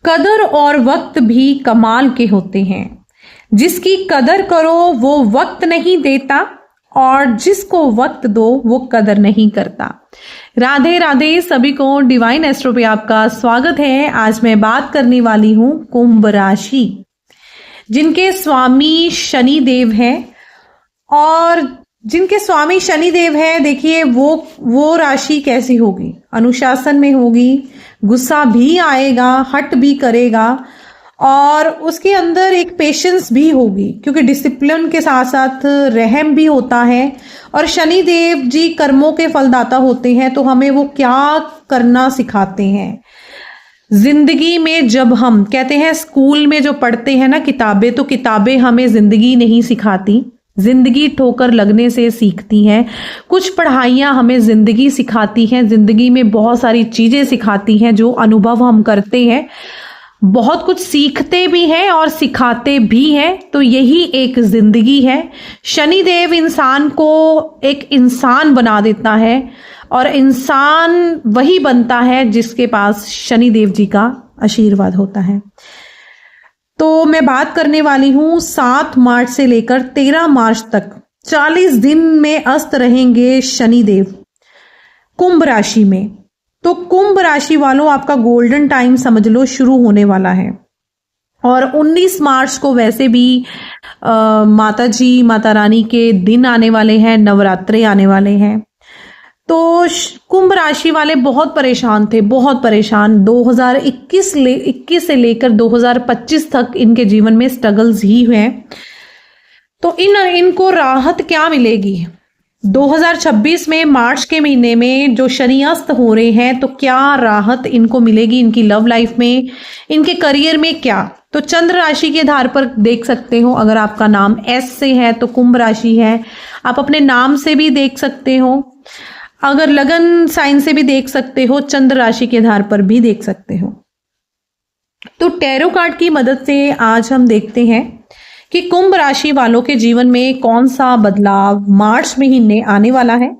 कदर और वक्त भी कमाल के होते हैं। जिसकी कदर करो वो वक्त नहीं देता, और जिसको वक्त दो वो कदर नहीं करता। राधे राधे सभी को, डिवाइन एस्ट्रो पे आपका स्वागत है। आज मैं बात करने वाली हूं कुंभ राशि, जिनके स्वामी शनि देव हैं। और जिनके स्वामी शनि देव है, देखिए वो राशि कैसी होगी। अनुशासन में होगी, गुस्सा भी आएगा, हट भी करेगा, और उसके अंदर एक पेशेंस भी होगी, क्योंकि डिसिप्लिन के साथ साथ रहम भी होता है। और शनि देव जी कर्मों के फलदाता होते हैं, तो हमें वो क्या करना सिखाते हैं जिंदगी में। जब हम कहते हैं स्कूल में जो पढ़ते हैं ना किताबें, तो किताबें हमें जिंदगी नहीं सिखाती, जिंदगी ठोकर लगने से सीखती है। कुछ पढ़ाइयाँ हमें जिंदगी सिखाती हैं, जिंदगी में बहुत सारी चीजें सिखाती हैं जो अनुभव हम करते हैं। बहुत कुछ सीखते भी हैं और सिखाते भी हैं, तो यही एक जिंदगी है। शनिदेव इंसान को एक इंसान बना देता है, और इंसान वही बनता है जिसके पास शनिदेव जी का आशीर्वाद होता है। तो मैं बात करने वाली हूं 7 मार्च से लेकर 13 मार्च तक 40 दिन में अस्त रहेंगे शनिदेव कुंभ राशि में। तो कुंभ राशि वालों, आपका गोल्डन टाइम समझ लो शुरू होने वाला है। और 19 मार्च को वैसे भी माता रानी के दिन आने वाले हैं, नवरात्रे आने वाले हैं। तो कुंभ राशि वाले बहुत परेशान थे, बहुत परेशान। 2021 से लेकर 2025 तक इनके जीवन में स्ट्रगल्स ही हैं। तो इनको राहत क्या मिलेगी 2026 में, मार्च के महीने में जो शनि अस्त हो रहे हैं, तो क्या राहत इनको मिलेगी इनकी लव लाइफ में, इनके करियर में क्या। तो चंद्र राशि के आधार पर देख सकते हो। अगर आपका नाम एस से है तो कुंभ राशि है। आप अपने नाम से भी देख सकते हो, अगर लगन साइन से भी देख सकते हो, चंद्र राशि के आधार पर भी देख सकते हो। तो टैरो कार्ड की मदद से आज हम देखते हैं कि कुंभ राशि वालों के जीवन में कौन सा बदलाव मार्च महीने आने वाला है।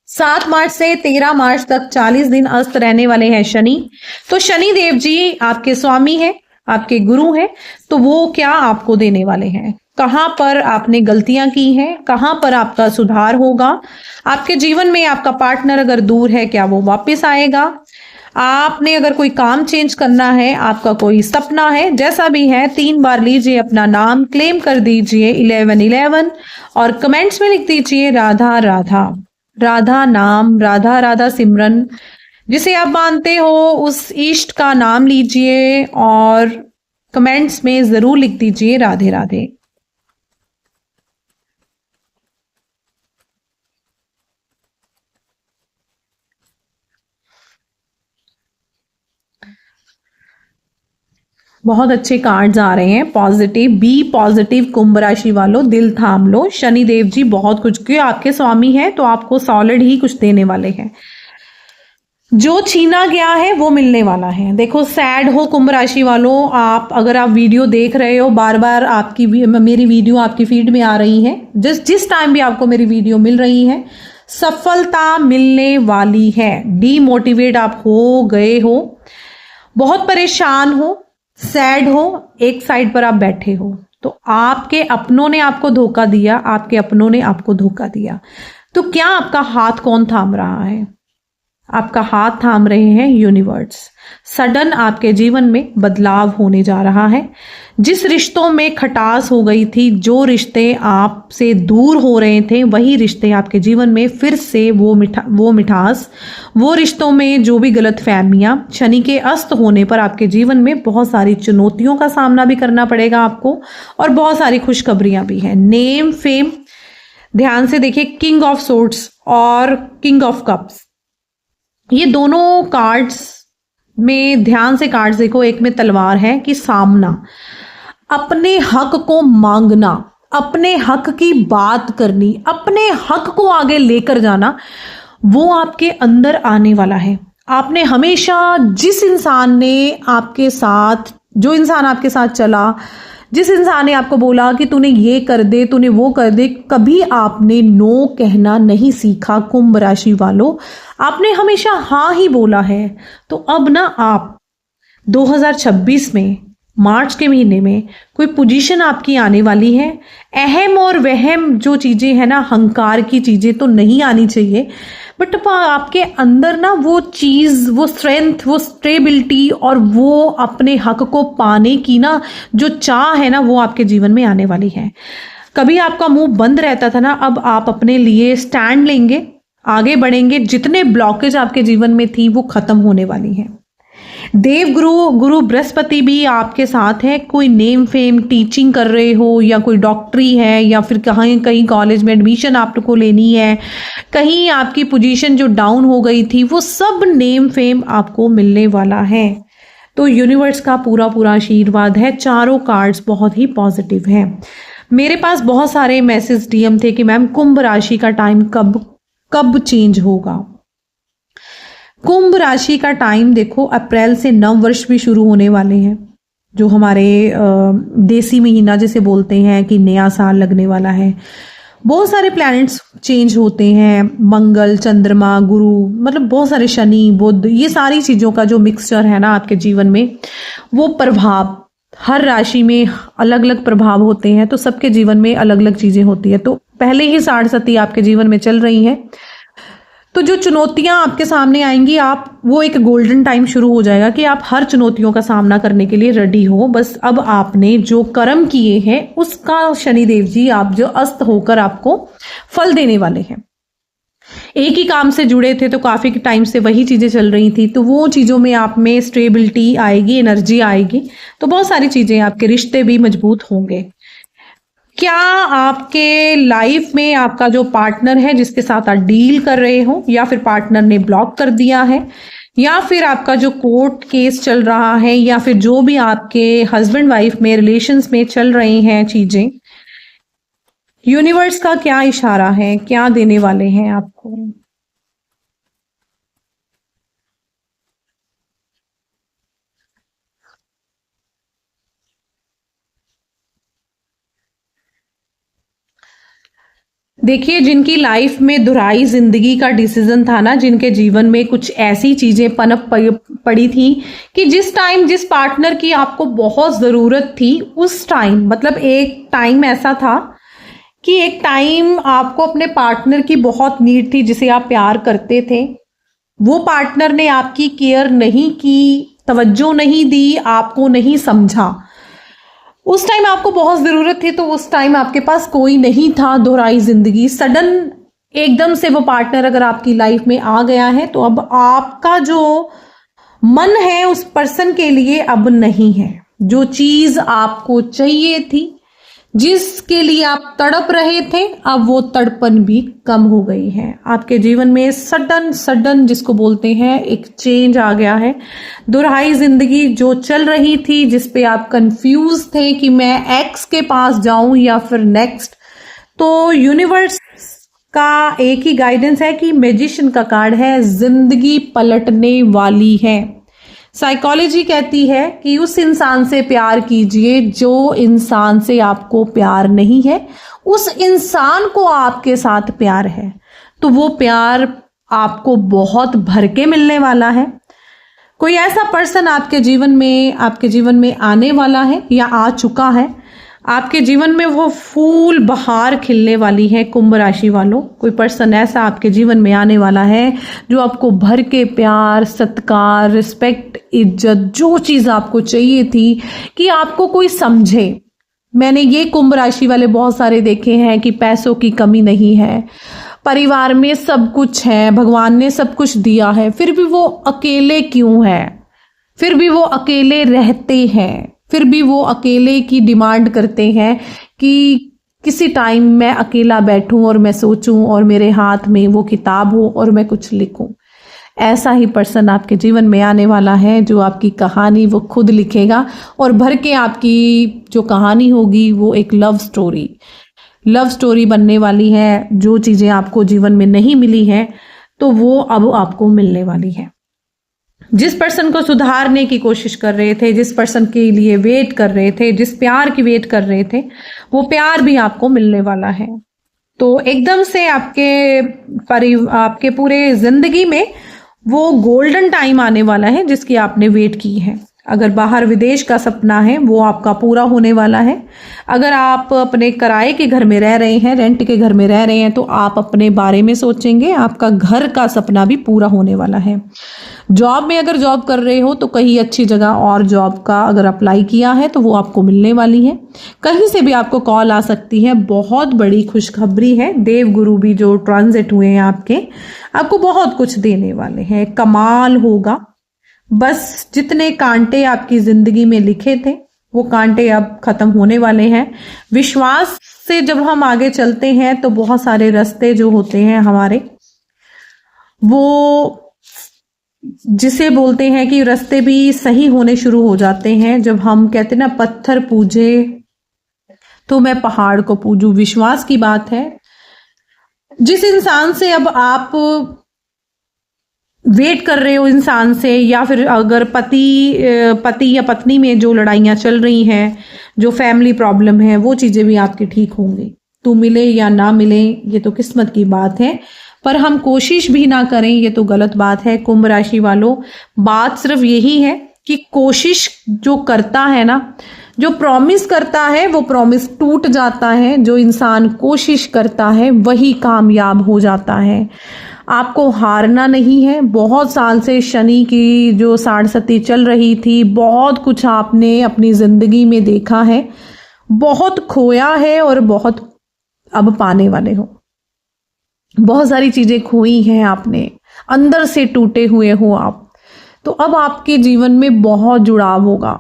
7 मार्च से 13 मार्च तक 40 दिन अस्त रहने वाले हैं शनि। तो शनि देव जी आपके स्वामी हैं, आपके गुरु हैं। तो वो क्या आपको देने वाले हैं, कहां पर आपने गलतियां की हैं, कहां पर आपका सुधार होगा। आपके जीवन में आपका पार्टनर अगर दूर है, क्या वो वापस आएगा। आपने अगर कोई काम चेंज करना है, आपका कोई सपना है, जैसा भी है, 3 बार लीजिए अपना नाम, क्लेम कर दीजिए 1111 और कमेंट्स में लिख दीजिए राधा राधा। राधा नाम, राधा राधा सिमरन, जिसे आप मानते हो उस इष्ट का नाम लीजिए और कमेंट्स में जरूर लिख दीजिए राधे राधे। बहुत अच्छे कार्ड्स आ रहे हैं, पॉजिटिव, बी पॉजिटिव कुंभ राशि वालों, दिल थाम लो। शनि देव जी बहुत कुछ के आपके स्वामी हैं, तो आपको सॉलिड ही कुछ देने वाले हैं। जो छीना गया है वो मिलने वाला है। देखो, सैड हो कुंभ राशि वालों, अगर आप वीडियो देख रहे हो, बार बार मेरी वीडियो आपकी फीड में आ रही है, जिस टाइम भी आपको मेरी वीडियो मिल रही है, सफलता मिलने वाली है। डीमोटिवेट आप हो गए हो, बहुत परेशान हो, सैड हो, एक साइड पर आप बैठे हो, तो आपके अपनों ने आपको धोखा दिया, आपके अपनों ने आपको धोखा दिया। तो क्या आपका हाथ कौन थाम रहा है? आपका हाथ थाम रहे हैं यूनिवर्स। सडन आपके जीवन में बदलाव होने जा रहा है। जिस रिश्तों में खटास हो गई थी, जो रिश्ते आपसे दूर हो रहे थे, वही रिश्ते आपके जीवन में फिर से वो मिठास, वो रिश्तों में जो भी गलत फहमियां, शनि के अस्त होने पर आपके जीवन में बहुत सारी चुनौतियों का सामना भी करना पड़ेगा आपको, और बहुत सारी खुशखबरियां भी हैं। नेम, फेम, ध्यान से देखिए, किंग ऑफ सोर्ड्स और किंग ऑफ कप्स, ये दोनों कार्ड्स में ध्यान से कार्ड्स देखो। एक में तलवार है कि सामना, अपने हक को मांगना, अपने हक की बात करनी, अपने हक को आगे लेकर जाना, वो आपके अंदर आने वाला है। आपने हमेशा जो इंसान आपके साथ चला, जिस इंसान ने आपको बोला कि तूने ये कर दे, तूने वो कर दे, कभी आपने नो कहना नहीं सीखा कुंभ राशि वालों। आपने हमेशा हाँ ही बोला है। तो अब ना आप 2026 में मार्च के महीने में कोई पोजीशन आपकी आने वाली है। अहम और वहम जो चीजें हैं ना, हंकार की चीजें तो नहीं आनी चाहिए, बट आपके अंदर ना वो चीज, वो स्ट्रेंथ, वो स्टेबिलिटी और वो अपने हक को पाने की ना जो चाह है ना, वो आपके जीवन में आने वाली है। कभी आपका मुंह बंद रहता था ना, अब आप अपने लिए स्टैंड लेंगे, आगे बढ़ेंगे। जितने ब्लॉकेज आपके जीवन में थी वो खत्म होने वाली हैं। देव गुरु बृहस्पति भी आपके साथ है। कोई नेम फेम टीचिंग कर रहे हो, या कोई डॉक्टरी है, या फिर कहीं कॉलेज में एडमिशन आपको लेनी है, कहीं आपकी पोजीशन जो डाउन हो गई थी, वो सब नेम फेम आपको मिलने वाला है। तो यूनिवर्स का पूरा आशीर्वाद है। चारों कार्ड्स बहुत ही पॉजिटिव हैं। मेरे पास बहुत सारे मैसेज डीएम थे कि मैम कुंभ राशि का टाइम कब चेंज होगा। कुंभ राशि का टाइम देखो, अप्रैल से नव वर्ष भी शुरू होने वाले हैं, जो हमारे देसी महीना जिसे बोलते हैं कि नया साल लगने वाला है। बहुत सारे प्लैनेट्स चेंज होते हैं, मंगल, चंद्रमा, गुरु, मतलब बहुत सारे, शनि, बुध, ये सारी चीज़ों का जो मिक्सचर है ना आपके जीवन में, वो प्रभाव हर राशि में अलग अलग प्रभाव होते हैं। तो सबके जीवन में अलग अलग चीज़ें होती है। तो पहले ही 67 आपके जीवन में चल रही हैं। तो जो चुनौतियां आपके सामने आएंगी, आप वो एक गोल्डन टाइम शुरू हो जाएगा कि आप हर चुनौतियों का सामना करने के लिए रेडी हो। बस अब आपने जो कर्म किए हैं उसका शनिदेव जी आप जो अस्त होकर आपको फल देने वाले हैं। एक ही काम से जुड़े थे तो काफी टाइम से वही चीजें चल रही थी, तो वो चीजों में आप में स्टेबिलिटी आएगी, एनर्जी आएगी। तो बहुत सारी चीजें, आपके रिश्ते भी मजबूत होंगे। क्या आपके लाइफ में आपका जो पार्टनर है जिसके साथ आप डील कर रहे हो, या फिर पार्टनर ने ब्लॉक कर दिया है, या फिर आपका जो कोर्ट केस चल रहा है, या फिर जो भी आपके हस्बैंड वाइफ में रिलेशंस में चल रही हैं चीजें, यूनिवर्स का क्या इशारा है, क्या देने वाले हैं आपको। देखिए, जिनकी लाइफ में दुराई जिंदगी का डिसीजन था ना, जिनके जीवन में कुछ ऐसी चीजें पनप पड़ी थी कि जिस टाइम जिस पार्टनर की आपको बहुत जरूरत थी, उस टाइम, मतलब एक टाइम ऐसा था कि एक टाइम आपको अपने पार्टनर की बहुत नीड थी, जिसे आप प्यार करते थे। वो पार्टनर ने आपकी केयर नहीं की, तवज्जो नहीं दी, आपको नहीं समझा। उस टाइम आपको बहुत जरूरत थी, तो उस टाइम आपके पास कोई नहीं था। दोहराई जिंदगी, सडन एकदम से वो पार्टनर अगर आपकी लाइफ में आ गया है, तो अब आपका जो मन है उस पर्सन के लिए अब नहीं है। जो चीज आपको चाहिए थी, जिसके लिए आप तड़प रहे थे, अब वो तड़पन भी कम हो गई है। आपके जीवन में सडन जिसको बोलते हैं एक चेंज आ गया है। दुराई जिंदगी जो चल रही थी, जिस पे आप कंफ्यूज थे कि मैं एक्स के पास जाऊं या फिर नेक्स्ट, तो यूनिवर्स का एक ही गाइडेंस है कि मैजिशियन का कार्ड है, जिंदगी पलटने वाली है। साइकोलॉजी कहती है कि उस इंसान से प्यार कीजिए जो इंसान से आपको प्यार नहीं है, उस इंसान को आपके साथ प्यार है, तो वो प्यार आपको बहुत भर के मिलने वाला है। कोई ऐसा पर्सन आपके जीवन में आने वाला है या आ चुका है। आपके जीवन में वो फूल बहार खिलने वाली है। कुंभ राशि वालों, कोई पर्सन ऐसा आपके जीवन में आने वाला है जो आपको भर के प्यार, सत्कार, रिस्पेक्ट, इज्जत, जो चीज आपको चाहिए थी कि आपको कोई समझे। मैंने ये कुंभ राशि वाले बहुत सारे देखे हैं कि पैसों की कमी नहीं है, परिवार में सब कुछ है, भगवान ने सब कुछ दिया है, फिर भी वो अकेले क्यों है, फिर भी वो अकेले रहते हैं, फिर भी वो अकेले की डिमांड करते हैं कि किसी टाइम मैं अकेला बैठूं और मैं सोचूं और मेरे हाथ में वो किताब हो और मैं कुछ लिखूं। ऐसा ही पर्सन आपके जीवन में आने वाला है जो आपकी कहानी वो खुद लिखेगा, और भर के आपकी जो कहानी होगी वो एक लव स्टोरी बनने वाली है। जो चीजें आपको जीवन में नहीं मिली हैं, तो वो अब आपको मिलने वाली है। जिस पर्सन को सुधारने की कोशिश कर रहे थे, जिस पर्सन के लिए वेट कर रहे थे, जिस प्यार की वेट कर रहे थे, वो प्यार भी आपको मिलने वाला है। तो एकदम से आपके पूरे जिंदगी में वो गोल्डन टाइम आने वाला है जिसकी आपने वेट की है। अगर बाहर विदेश का सपना है वो आपका पूरा होने वाला है। अगर आप अपने किराए के घर में रह रहे हैं, रेंट के घर में रह रहे हैं, तो आप अपने बारे में सोचेंगे, आपका घर का सपना भी पूरा होने वाला है। जॉब में अगर जॉब कर रहे हो तो कहीं अच्छी जगह और जॉब का अगर अप्लाई किया है तो वो आपको मिलने वाली है। कहीं से भी आपको कॉल आ सकती है। बहुत बड़ी खुशखबरी है। देव गुरु भी जो ट्रांजिट हुए हैं आपको बहुत कुछ देने वाले हैं। कमाल होगा। बस जितने कांटे आपकी जिंदगी में लिखे थे वो कांटे अब खत्म होने वाले हैं। विश्वास से जब हम आगे चलते हैं तो बहुत सारे रास्ते जो होते हैं हमारे, वो जिसे बोलते हैं कि रास्ते भी सही होने शुरू हो जाते हैं। जब हम कहते हैं ना, पत्थर पूजे तो मैं पहाड़ को पूजूं। विश्वास की बात है। जिस इंसान से अब आप वेट कर रहे हो इंसान से, या फिर अगर पति या पत्नी में जो लड़ाइयाँ चल रही हैं, जो फैमिली प्रॉब्लम है, वो चीज़ें भी आपकी ठीक होंगी। तो मिले या ना मिले ये तो किस्मत की बात है, पर हम कोशिश भी ना करें ये तो गलत बात है। कुंभ राशि वालों, बात सिर्फ यही है कि कोशिश जो करता है ना, जो प्रॉमिस करता है वो प्रॉमिस टूट जाता है। जो इंसान कोशिश करता है वही कामयाब हो जाता है। आपको हारना नहीं है। बहुत साल से शनि की जो साढ़सती चल रही थी, बहुत कुछ आपने अपनी जिंदगी में देखा है, बहुत खोया है और बहुत अब पाने वाले हो। बहुत सारी चीजें खोई हैं आपने, अंदर से टूटे हुए हो आप। तो अब आपके जीवन में बहुत जुड़ाव होगा।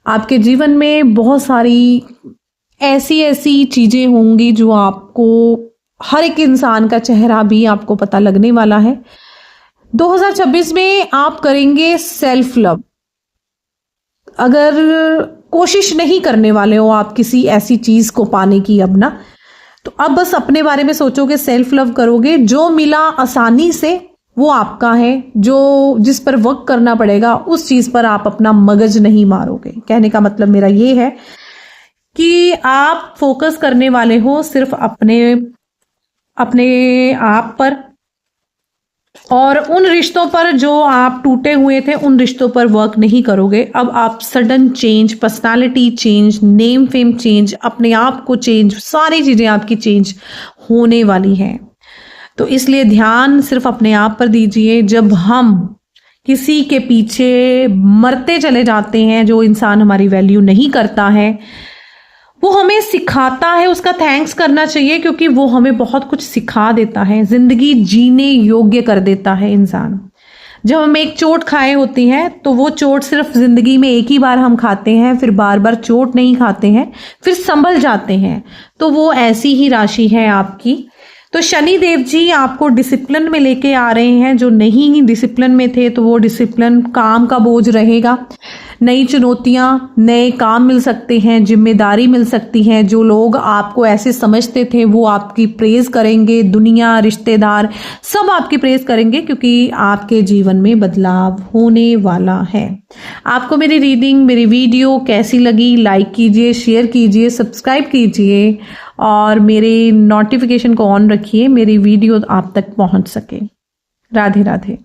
आपके जीवन में बहुत सारी ऐसी चीजें होंगी जो आपको, हर एक इंसान का चेहरा भी आपको पता लगने वाला है। 2026 में आप करेंगे सेल्फ लव। अगर कोशिश नहीं करने वाले हो आप किसी ऐसी चीज को पाने की अब ना, तो अब बस अपने बारे में सोचोगे, सेल्फ लव करोगे। जो मिला आसानी से वो आपका है। जो जिस पर वर्क करना पड़ेगा उस चीज पर आप अपना मगज नहीं मारोगे। कहने का मतलब मेरा ये है कि आप फोकस करने वाले हो सिर्फ अपने आप पर, और उन रिश्तों पर जो आप टूटे हुए थे उन रिश्तों पर वर्क नहीं करोगे। अब आप sudden change, personality change, name fame change, अपने आप को चेंज, सारी चीजें आपकी चेंज होने वाली हैं। तो इसलिए ध्यान सिर्फ अपने आप पर दीजिए। जब हम किसी के पीछे मरते चले जाते हैं, जो इंसान हमारी वैल्यू नहीं करता है, वो हमें सिखाता है, उसका थैंक्स करना चाहिए, क्योंकि वो हमें बहुत कुछ सिखा देता है, जिंदगी जीने योग्य कर देता है इंसान। जब हम एक चोट खाए होती हैं तो वो चोट सिर्फ जिंदगी में एक ही बार हम खाते हैं, फिर बार बार चोट नहीं खाते हैं, फिर संभल जाते हैं। तो वो ऐसी ही राशि है आपकी। तो शनि देव जी आपको डिसिप्लिन में लेके आ रहे हैं। जो नहीं ही डिसिप्लिन में थे तो वो डिसिप्लिन, काम का बोझ रहेगा, नई चुनौतियां, नए काम मिल सकते हैं, जिम्मेदारी मिल सकती है। जो लोग आपको ऐसे समझते थे वो आपकी प्रेज करेंगे। दुनिया, रिश्तेदार सब आपकी प्रेज करेंगे, क्योंकि आपके जीवन में बदलाव होने वाला है। आपको मेरी रीडिंग, मेरी वीडियो कैसी लगी? लाइक कीजिए, शेयर कीजिए, सब्सक्राइब कीजिए और मेरे नोटिफिकेशन को ऑन रखिए, मेरी वीडियो आप तक पहुंच सके। राधे राधे।